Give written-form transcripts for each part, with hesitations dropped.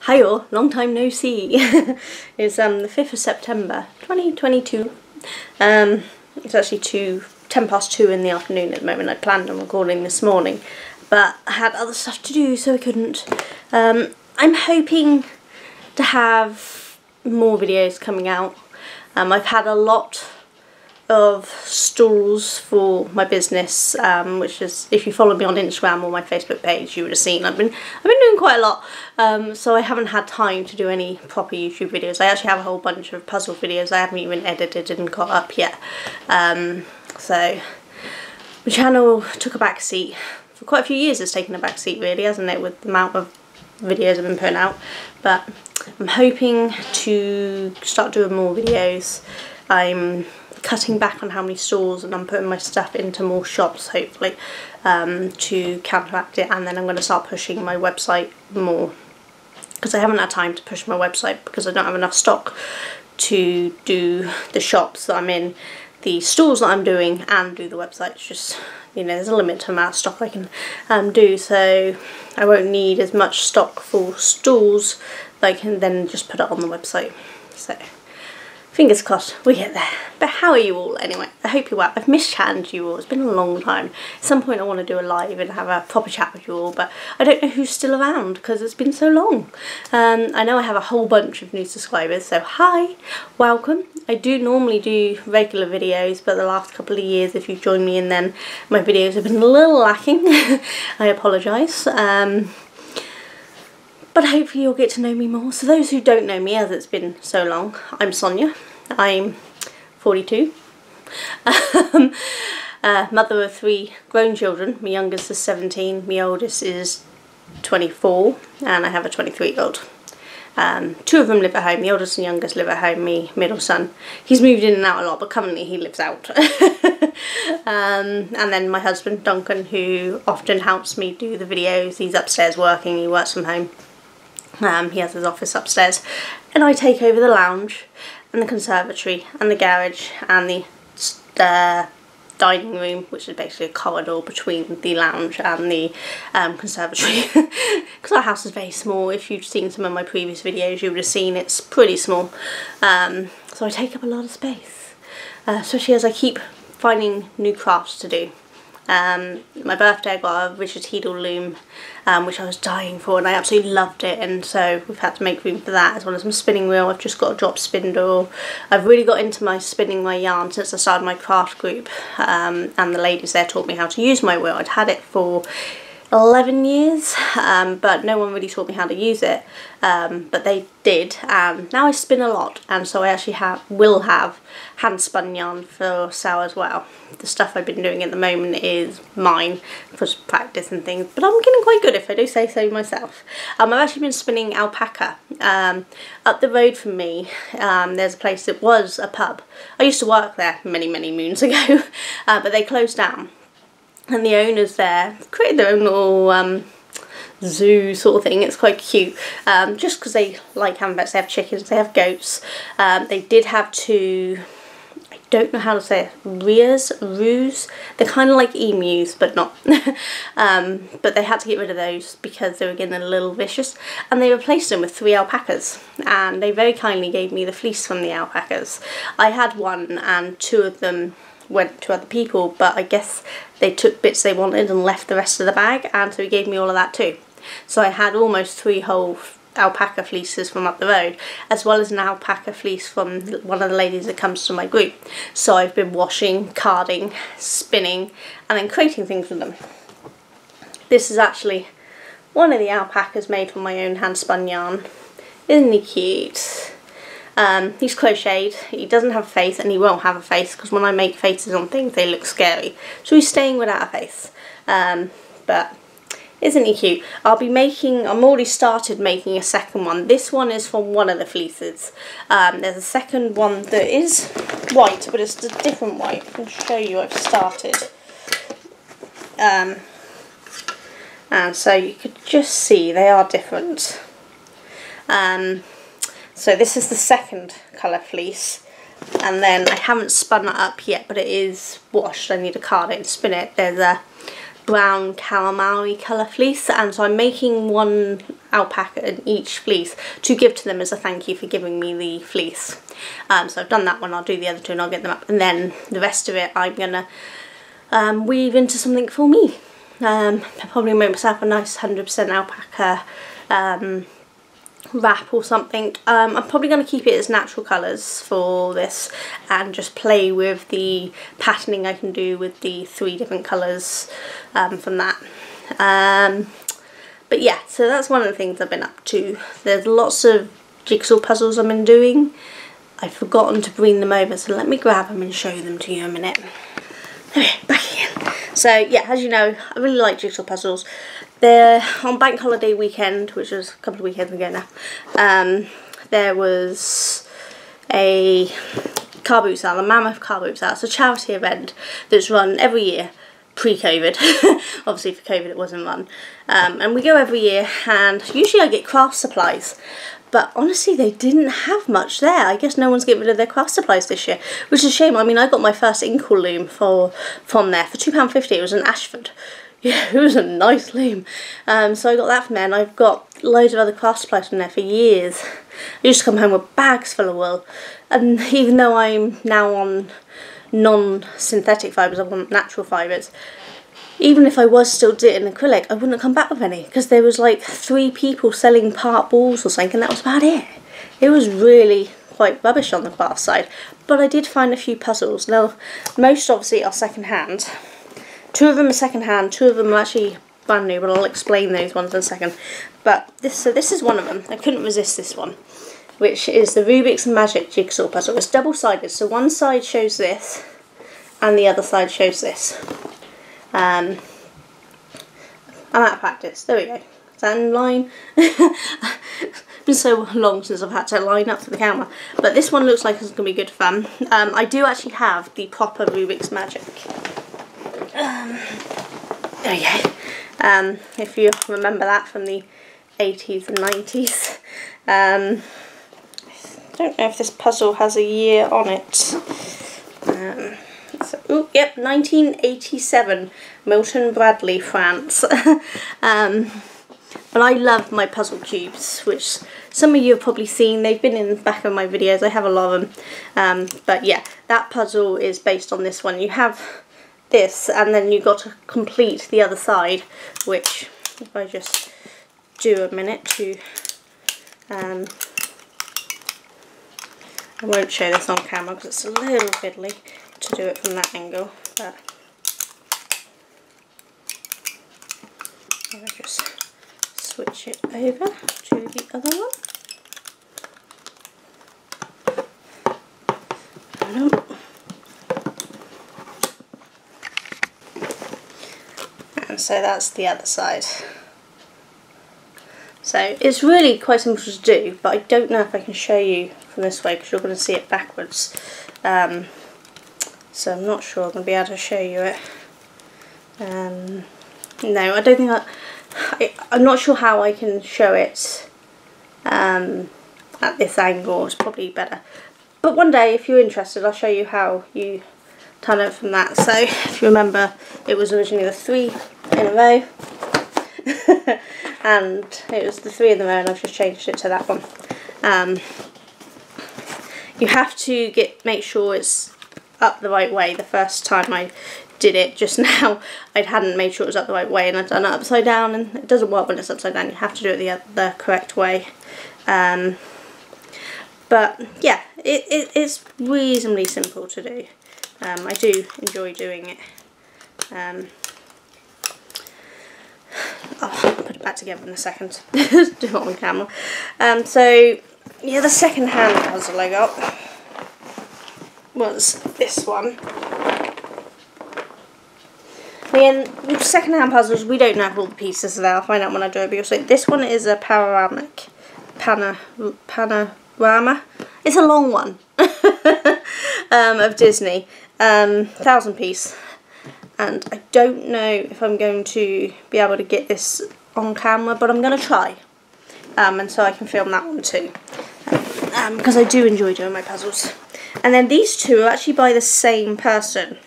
Hi all, long time no see. It's the 5th of September 2022. It's actually 10 past 2 in the afternoon at the moment. I planned on recording this morning, but I had other stuff to do so I couldn't. I'm hoping to have more videos coming out. I've had a lot of stalls for my business, which is, if you follow me on Instagram or my Facebook page, you would have seen I've been doing quite a lot, so I haven't had time to do any proper YouTube videos. I actually have a whole bunch of puzzle videos I haven't even edited and got up yet, so the channel took a back seat. For quite a few years it's taken a back seat really, hasn't it, with the amount of videos I've been putting out, but I'm hoping to start doing more videos. I'm cutting back on how many stalls and I'm putting my stuff into more shops hopefully, to counteract it, and then I'm going to start pushing my website more because I haven't had time to push my website because I don't have enough stock to do the shops that I'm in, the stalls that I'm doing, and do the website. It's just, you know, there's a limit to the amount of stock I can do, so I won't need as much stock for stalls that I can then just put it on the website. So fingers crossed we get there. But how are you all anyway? I hope you're well. I've missed chatting to you all. It's been a long time. At some point I want to do a live and have a proper chat with you all, but I don't know who's still around because it's been so long. I know I have a whole bunch of new subscribers, so hi, welcome. I do normally do regular videos, but the last couple of years, if you've joined me in then, my videos have been a little lacking. I apologise. But hopefully you'll get to know me more. So those who don't know me, as it's been so long, I'm Sonia. I'm 42. Mother of 3 grown children. My youngest is 17, my oldest is 24, and I have a 23-year-old. 2 of them live at home. The oldest and youngest live at home. My middle son, he's moved in and out a lot, but currently he lives out. And then my husband Duncan, who often helps me do the videos. He's upstairs working. He works from home. He has his office upstairs, and I take over the lounge and the conservatory and the garage and the dining room, which is basically a corridor between the lounge and the conservatory, because our house is very small. If you've seen some of my previous videos you would have seen it's pretty small, so I take up a lot of space, especially as I keep finding new crafts to do. My birthday I got a Richard Heedle loom, which I was dying for, and I absolutely loved it, and so we've had to make room for that, as well as my spinning wheel. I've just got a drop spindle. I've really got into my spinning my yarn since I started my craft group, and the ladies there taught me how to use my wheel. I'd had it for 11 years, but no one really taught me how to use it, but they did, and now I spin a lot, and so I actually will have hand spun yarn for sale as well. The stuff I've been doing at the moment is mine for practice and things, but I'm getting quite good, if I do say so myself. I've actually been spinning alpaca. Up the road from me there's a place that was a pub. I used to work there many moons ago, but they closed down. And the owners there created their own little zoo sort of thing. It's quite cute, just because they like having pets. They have chickens, they have goats. They did have 2, I don't know how to say it, roos. They're kind of like emus, but not. But they had to get rid of those because they were getting a little vicious. And they replaced them with 3 alpacas. And they very kindly gave me the fleece from the alpacas. I had 1 and 2 of them went to other people, but I guess they took bits they wanted and left the rest of the bag, and so he gave me all of that too. So I had almost 3 whole alpaca fleeces from up the road, as well as an alpaca fleece from one of the ladies that comes to my group. So I've been washing, carding, spinning, and then creating things with them. This is actually one of the alpacas made from my own hand spun yarn. Isn't he cute? He's crocheted. He doesn't have a face, and he won't have a face because when I make faces on things they look scary, so he's staying without a face, but isn't he cute? I've already started making a second one. This one is from one of the fleeces. There's a second one that is white, but it's a different white. I'll show you. I've started, and so you could just see they are different. So this is the second colour fleece, and then I haven't spun that up yet, but it is washed. I need to card it and spin it. There's a brown caramel colour fleece, and so I'm making one alpaca in each fleece to give to them as a thank you for giving me the fleece. So I've done that one, I'll do the other two and I'll get them up, and then the rest of it I'm gonna weave into something for me. I'll probably make myself a nice 100% alpaca wrap or something. I'm probably going to keep it as natural colours for this and just play with the patterning I can do with the 3 different colours from that. But yeah, so that's one of the things I've been up to. There's lots of jigsaw puzzles I've been doing. I've forgotten to bring them over, so let me grab them and show them to you in a minute. Okay, back again. So yeah, as you know, I really like jigsaw puzzles. They're on bank holiday weekend, which was a couple of weekends ago now. There was a car boot sale, a mammoth car boot sale. It's a charity event that's run every year, pre-COVID. Obviously for COVID it wasn't run. And we go every year, and usually I get craft supplies. But honestly, they didn't have much there. I guess no one's getting rid of their craft supplies this year, which is a shame. I mean, I got my first inkle loom from there for £2.50. It was an Ashford. Yeah, it was a nice loom. So I got that from there, and I've got loads of other craft supplies from there for years. I used to come home with bags full of wool, and even though I'm now on non-synthetic fibres, I'm on natural fibres, even if I was still doing acrylic, I wouldn't come back with any, because there was like 3 people selling part balls or something, and that was about it. It was really quite rubbish on the craft side, but I did find a few puzzles. Now, most obviously are second hand. 2 of them are second hand, 2 of them are actually brand new, but I'll explain those ones in a second. But this is one of them. I couldn't resist this one, which is the Rubik's Magic Jigsaw Puzzle. It's double-sided, so one side shows this, and the other side shows this. I'm out of practice. There we go. Is that in line? It's been so long since I've had to line up for the camera. But this one looks like it's going to be good fun. I do actually have the proper Rubik's Magic. There we go. If you remember that from the 80s and 90s. I don't know if this puzzle has a year on it. Oh, yep, 1987, Milton Bradley, France. But I love my puzzle cubes, which some of you have probably seen. They've been in the back of my videos. I have a lot of them. But yeah, that puzzle is based on this one. You have this, and then you've got to complete the other side, which, if I just do a minute to... I won't show this on camera because it's a little fiddly to do it from that angle, but I'll just switch it over to the other one. And so that's the other side. So it's really quite simple to do, but I don't know if I can show you from this way because you're going to see it backwards. So I'm not sure I'm going to be able to show you it. No, I don't think I'm not sure how I can show it at this angle. It's probably better. But one day, if you're interested, I'll show you how you turn it from that. So if you remember, it was originally the 3 in a row. And it was the 3 in a row, and I've just changed it to that one. You have to make sure it's up the right way. The first time I did it just now, I hadn't made sure it was up the right way, and I'd done it upside down, and it doesn't work when it's upside down. You have to do it the correct way. But yeah, it's reasonably simple to do. I do enjoy doing it. I'll put it back together in a second. Do it on camera. So yeah, the second hand puzzle I got was this one. Again, with second hand puzzles, we don't know all the pieces there. I'll find out when I do it. So this one is a panorama. It's a long one of Disney, 1,000 piece. And I don't know if I'm going to be able to get this on camera, but I'm going to try. And so I can film that one too. Because I do enjoy doing my puzzles. And then these two are actually by the same person.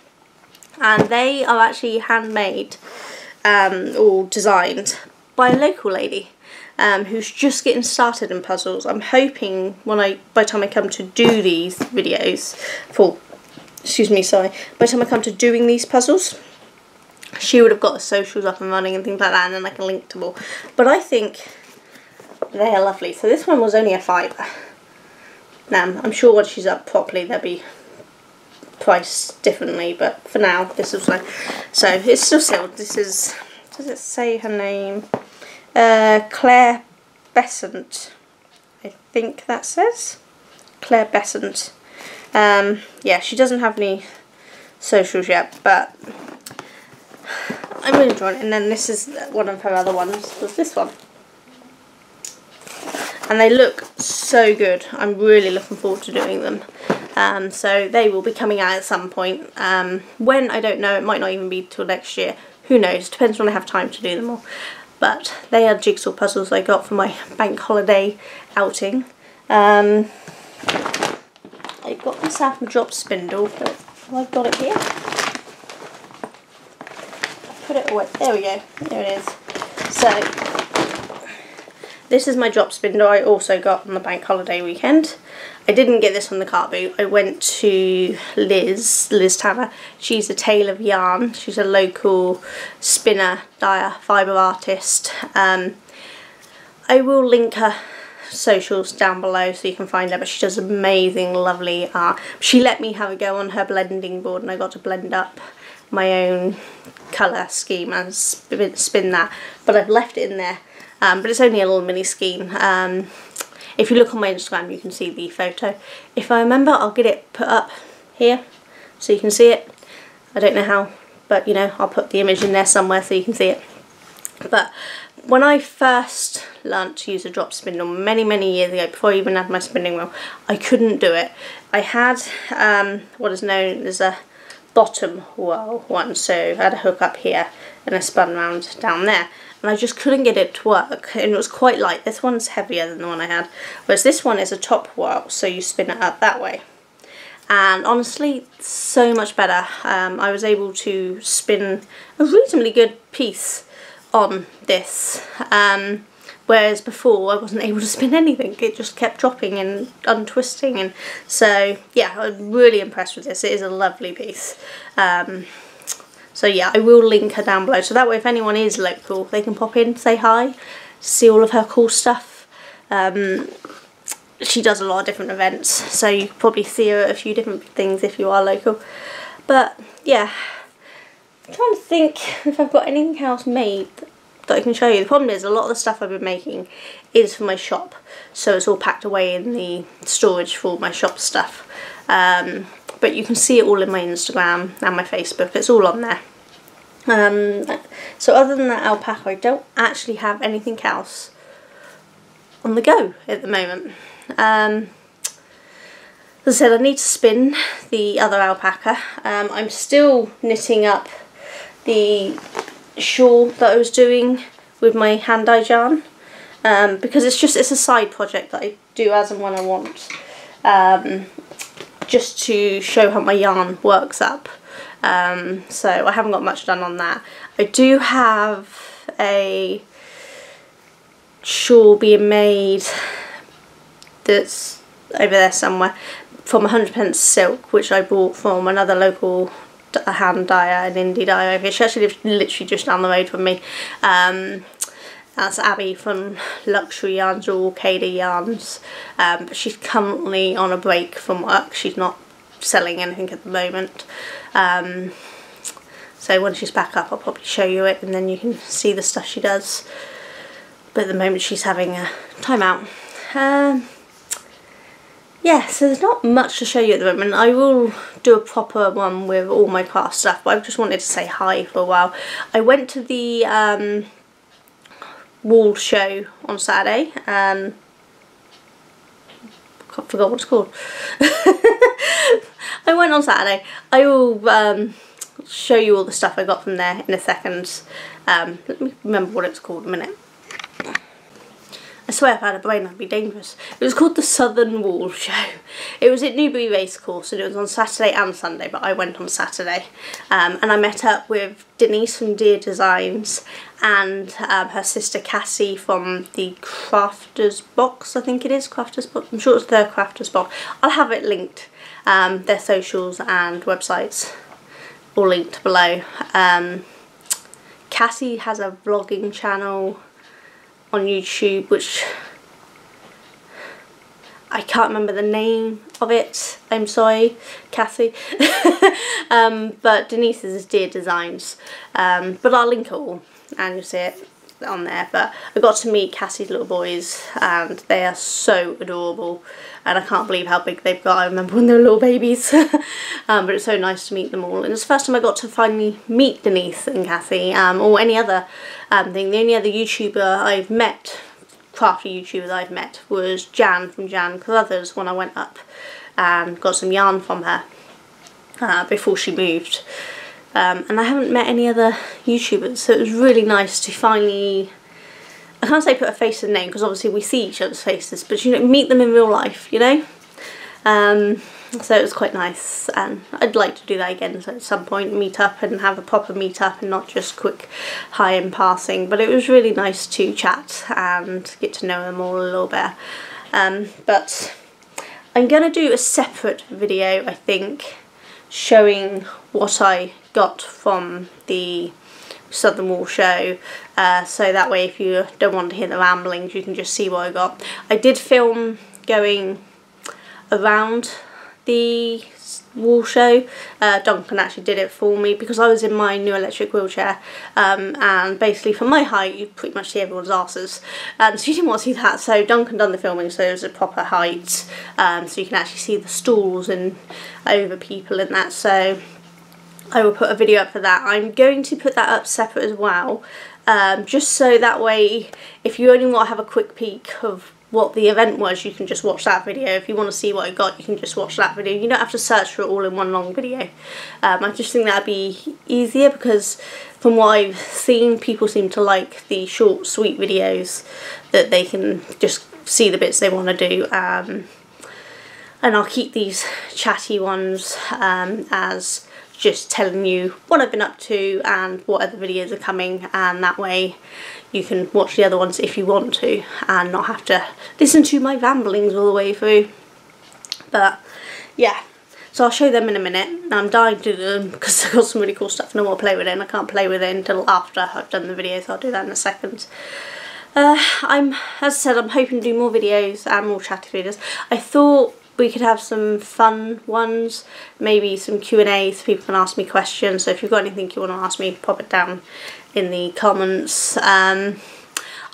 And they are actually handmade all designed by a local lady who's just getting started in puzzles. I'm hoping by the time I come to do these videos, by the time I come to doing these puzzles, she would have got the socials up and running and things like that, and then I can link to all. But I think they are lovely. So this one was only a £5. Now, I'm sure once she's up properly, they'll be priced differently, but for now, this is fine. So it's still sealed. This is, does it say her name? Claire Besant, I think that says. Claire Besant. Yeah, she doesn't have any socials yet, but I'm really enjoying it. And then this is one of her other ones, was this one. And they look so good. I'm really looking forward to doing them. So they will be coming out at some point. When, I don't know, it might not even be till next year. Who knows, depends when I have time to do them all. But they are jigsaw puzzles I got for my bank holiday outing. I got myself a drop spindle, but I've got it here. Put it away, there we go, there it is. So, this is my drop spindle I also got on the bank holiday weekend. I didn't get this on the cart boot. I went to Liz Tanner. She's a tale of yarn. She's a local spinner, dyer, fibre artist. I will link her socials down below so you can find her, but she does amazing, lovely art. She let me have a go on her blending board, and I got to blend up my own colour scheme and spin that, but I've left it in there. But it's only a little mini scheme. If you look on my Instagram, you can see the photo. If I remember, I'll get it put up here so you can see it. I don't know how, but you know, I'll put the image in there somewhere so you can see it. But when I first learnt to use a drop spindle many years ago, before I even had my spinning wheel, I couldn't do it. I had what is known as a bottom whirl one, so I had a hook up here and I spun around down there, and I just couldn't get it to work, and it was quite light. This one's heavier than the one I had, whereas this one is a top whirl, so you spin it up that way, and honestly, so much better. I was able to spin a reasonably good piece on this, whereas before I wasn't able to spin anything. It just kept dropping and untwisting, and so yeah, I'm really impressed with this. It is a lovely piece. So yeah, I will link her down below, so that way if anyone is local, they can pop in, say hi, see all of her cool stuff. She does a lot of different events, so you can probably see her at a few different things if you are local. But yeah, I'm trying to think if I've got anything else made that I can show you. The problem is a lot of the stuff I've been making is for my shop, so it's all packed away in the storage for all my shop stuff. But you can see it all in my Instagram and my Facebook, it's all on there. So other than that alpaca, I don't actually have anything else on the go at the moment. As I said, I need to spin the other alpaca. I'm still knitting up the shawl that I was doing with my hand-dyed yarn, because it's a side project that I do as and when I want, just to show how my yarn works up. So I haven't got much done on that. I do have a shawl being made that's over there somewhere from 100% silk, which I bought from another local hand dyer, an indie dyer over here. She actually lives literally just down the road from me. That's Abby from Luxury Yarns or Cada Yarns, but she's currently on a break from work. She's not selling anything at the moment, so when she's back up I'll probably show you it and then you can see the stuff she does, but at the moment she's having a time out. Yeah, so there's not much to show you at the moment. I will do a proper one with all my craft stuff, but I just wanted to say hi for a while. I went to the wall show on Saturday. I forgot what it's called. I went on Saturday. I will show you all the stuff I got from there in a second. Let me remember what it's called in a minute. I swear if I had a brain I'd be dangerous. It was called the Southern Wool Show. It was at Newbury Racecourse and it was on Saturday and Sunday, but I went on Saturday. And I met up with Denise from Dear Designs and her sister Cassie from the Crafters Box, I think it is, Crafters Box. I'm sure it's their Crafters Box. I'll have it linked, their socials and websites all linked below. Cassie has a vlogging channel on YouTube, which I can't remember the name of it. I'm sorry, Cassie. But Denise's is Dear Designs. But I'll link it all and you'll see it on there. But I got to meet Cassie's little boys and they are so adorable and I can't believe how big they've got. I remember when they were little babies. But it's so nice to meet them all, and it's the first time I got to finally meet Denise and Cassie, or any other thing. The only other YouTuber I've met, crafty YouTuber that I've met, was Jan from Jan Carruthers when I went up and got some yarn from her before she moved. And I haven't met any other YouTubers, so it was really nice to finally, I can't say put a face and name because obviously we see each other's faces, but you know, meet them in real life, you know. So it was quite nice, and I'd like to do that again, so at some point meet up and have a proper meet up and not just quick hi in passing. But it was really nice to chat and get to know them all a little bit. But I'm going to do a separate video, I think, showing what I got from the Southern Wool Show, so that way if you don't want to hear the ramblings you can just see what I got. I did film going around the wool show. Duncan actually did it for me because I was in my new electric wheelchair, and basically from my height you pretty much see everyone's asses, so you didn't want to see that, so Duncan done the filming so it was a proper height, so you can actually see the stalls and over people and that. So I will put a video up for that. I'm going to put that up separate as well, just so that way if you only want to have a quick peek of what the event was, you can just watch that video. If you want to see what I got, you can just watch that video. You don't have to search for it all in one long video. I just think that'd be easier because from what I've seen, people seem to like the short, sweet videos that they can just see the bits they want to do. And I'll keep these chatty ones as just telling you what I've been up to and what other videos are coming, and that way you can watch the other ones if you want to and not have to listen to my ramblings all the way through. But yeah, so I'll show them in a minute. I'm dying to do them because I've got some really cool stuff and I want to play with it, and I can't play with it until after I've done the video, so I'll do that in a second. As I said, I'm hoping to do more videos and more chatty videos. I thought we could have some fun ones, maybe some Q&A so people can ask me questions. So if you've got anything you want to ask me, pop it down in the comments. I'm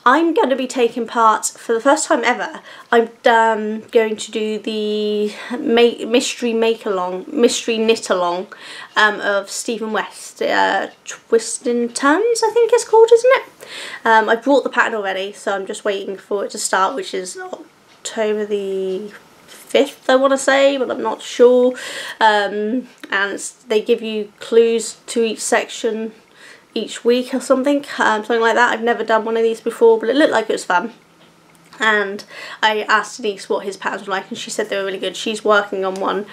going to be taking part for the first time ever. I'm going to do the mystery knit along of Stephen West, Twist and Turns I think it's called, isn't it? I brought the pattern already, so I'm just waiting for it to start, which is October the 5th I want to say, but I'm not sure. And they give you clues to each section each week or something, something like that. I've never done one of these before, but it looked like it was fun. And I asked Denise what his patterns were like, and she said they were really good. She's working on one,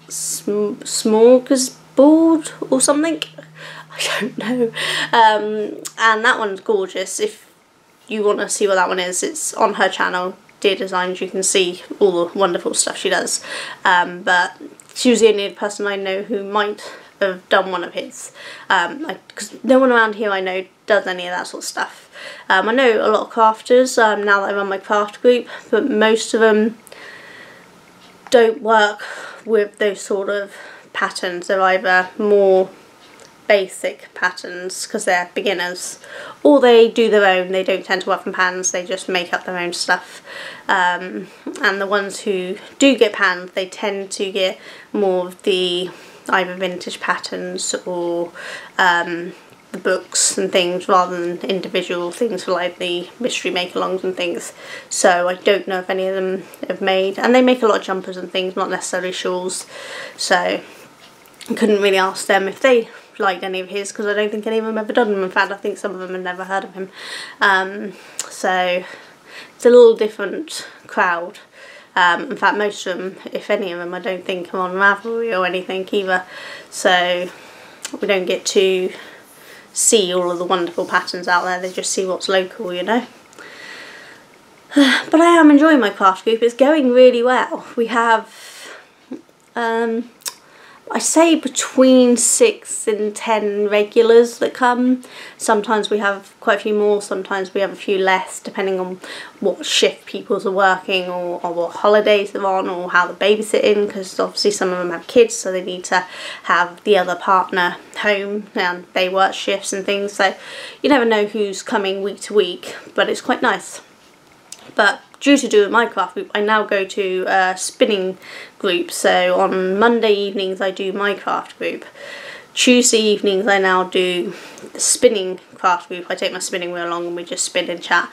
smorgasbord or something, I don't know. And that one's gorgeous. If you want to see what that one is, it's on her channel, Dear Designs. You can see all the wonderful stuff she does. But she was the only person I know who might have done one of his, because no one around here I know does any of that sort of stuff. I know a lot of crafters now that I run my craft group, but most of them don't work with those sort of patterns. They're either more basic patterns because they're beginners, or they do their own. They don't tend to work from patterns, they just make up their own stuff. And the ones who do get patterns, they tend to get more of the either vintage patterns or the books and things, rather than individual things for like the mystery make-alongs and things. So I don't know if any of them have made, and they make a lot of jumpers and things, not necessarily shawls, so I couldn't really ask them if they liked any of his because I don't think any of them ever done them. In fact, I think some of them have never heard of him. So it's a little different crowd. In fact, most of them, if any of them, I don't think are on Ravelry or anything either. So we don't get to see all of the wonderful patterns out there. They just see what's local, you know. But I am enjoying my craft group. It's going really well. We have, I say between 6 and 10 regulars that come. Sometimes we have quite a few more, sometimes we have a few less, depending on what shift people are working or what holidays they're on or how they're babysitting, because obviously some of them have kids, so they need to have the other partner home and they work shifts and things, so you never know who's coming week to week, but it's quite nice. But due to doing my craft group, I now go to a spinning group. So on Monday evenings I do my craft group. Tuesday evenings I now do the spinning craft group. I take my spinning wheel along and we just spin and chat.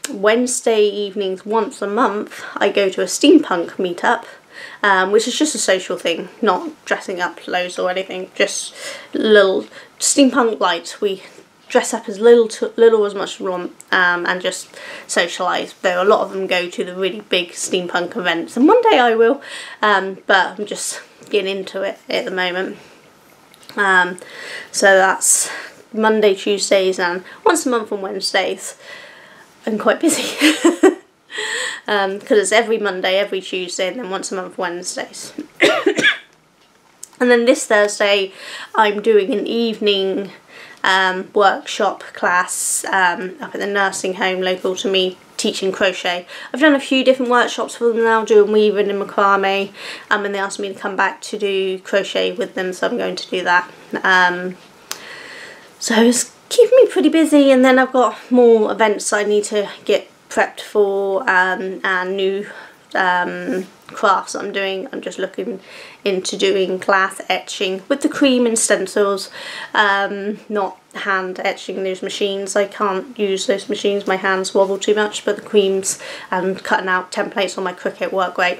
Wednesday evenings, once a month, I go to a steampunk meetup, which is just a social thing, not dressing up loads or anything, just little steampunk lights. We dress up as little as much as we want, and just socialise, though a lot of them go to the really big steampunk events, and one day I will, but I'm just getting into it at the moment. So that's Monday, Tuesdays, and once a month on Wednesdays. I'm quite busy because it's every Monday, every Tuesday, and then once a month Wednesdays. And then this Thursday I'm doing an evening workshop class up at the nursing home local to me, teaching crochet. I've done a few different workshops for them now, doing weaving and macrame, and they asked me to come back to do crochet with them, so I'm going to do that. So it's keeping me pretty busy, and then I've got more events I need to get prepped for, and new crafts I'm doing. I'm just looking into doing glass etching with the cream and stencils, not hand etching those machines. I can't use those machines, my hands wobble too much, but the creams and cutting out templates on my Cricut work great.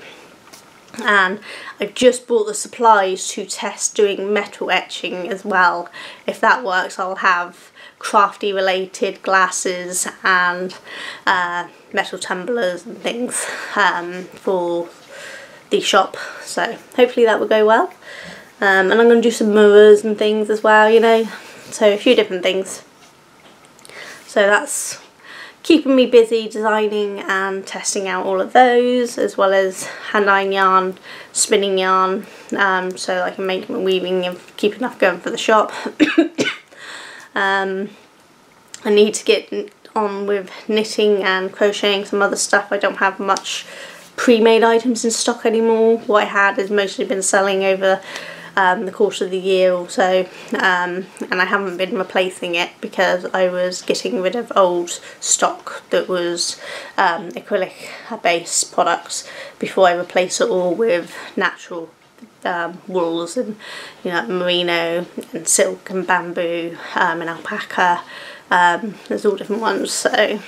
And I've just bought the supplies to test doing metal etching as well. If that works, I'll have crafty related glasses and metal tumblers and things for the shop, so hopefully that will go well. And I'm going to do some mirrors and things as well, you know, so a few different things. So that's keeping me busy designing and testing out all of those, as well as hand dyeing yarn, spinning yarn, so I can make my weaving and keep enough going for the shop. I need to get on with knitting and crocheting some other stuff. I don't have much pre-made items in stock anymore. What I had has mostly been selling over the course of the year or so, and I haven't been replacing it because I was getting rid of old stock that was acrylic based products before I replace it all with natural wools and, you know, merino and silk and bamboo and alpaca. There's all different ones, so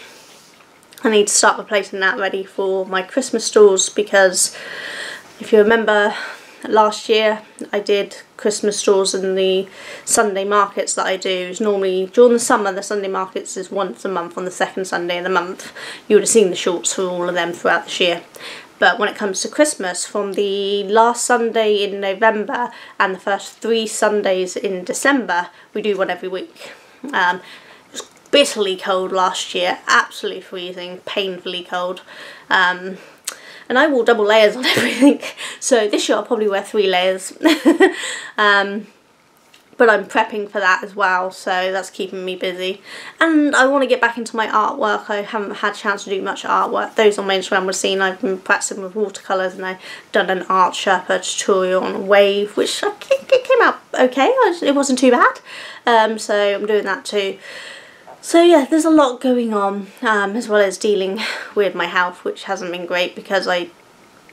I need to start replacing that ready for my Christmas stores, because if you remember last year I did Christmas stores in the Sunday markets that I do. It's normally during the summer, the Sunday markets is once a month on the second Sunday of the month. You would have seen the shorts for all of them throughout this year. But when it comes to Christmas, from the last Sunday in November and the first 3 Sundays in December, we do one every week. It was bitterly cold last year, absolutely freezing, painfully cold. And I wore double layers on everything, so this year I'll probably wear 3 layers. But I'm prepping for that as well, so that's keeping me busy. And I want to get back into my artwork. I haven't had a chance to do much artwork. Those on my Instagram would have seen I've been practicing with watercolours, and I've done an art Sherpa tutorial on a wave, which I think it came out okay. It wasn't too bad. So I'm doing that too. So yeah, there's a lot going on, as well as dealing with my health, which hasn't been great because I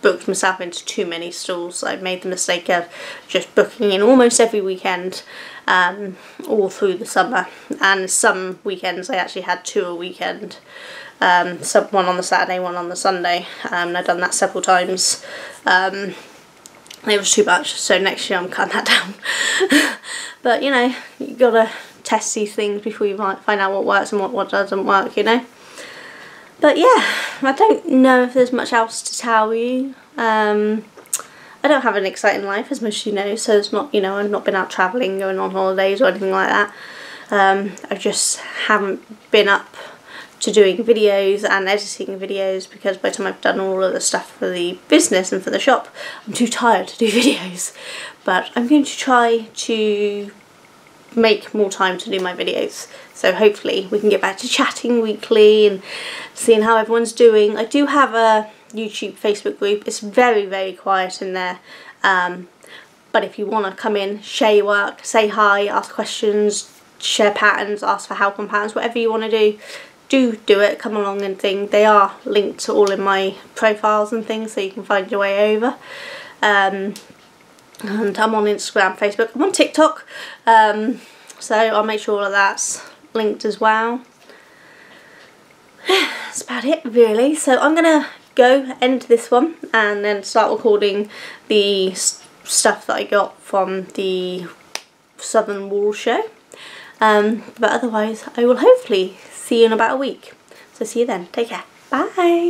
booked myself into too many stalls. I made the mistake of just booking in almost every weekend, all through the summer, and some weekends I actually had 2 a weekend, one on the Saturday, one on the Sunday, and I've done that several times. It was too much, so next year I'm cutting that down. But you know, you gotta test these things before you might find out what works and what doesn't work, you know. But yeah, I don't know if there's much else to tell you. I don't have an exciting life, as most of you know, so it's not, you know, I've not been out travelling, going on holidays or anything like that. I just haven't been up to doing videos and editing videos, because by the time I've done all of the stuff for the business and for the shop, I'm too tired to do videos. But I'm going to try to make more time to do my videos, so hopefully we can get back to chatting weekly and seeing how everyone's doing. I do have a YouTube Facebook group. It's very, very quiet in there, but if you want to come in, share your work, say hi, ask questions, share patterns, ask for help on patterns, whatever you want to do it, come along and thing. They are linked all in my profiles and things, so you can find your way over. And I'm on Instagram, Facebook, I'm on TikTok, so I'll make sure all of that's linked as well. That's about it really. So I'm gonna go end this one and then start recording the stuff that I got from the Southern Wool show. But otherwise I will hopefully see you in about a week. So see you then. Take care. Bye.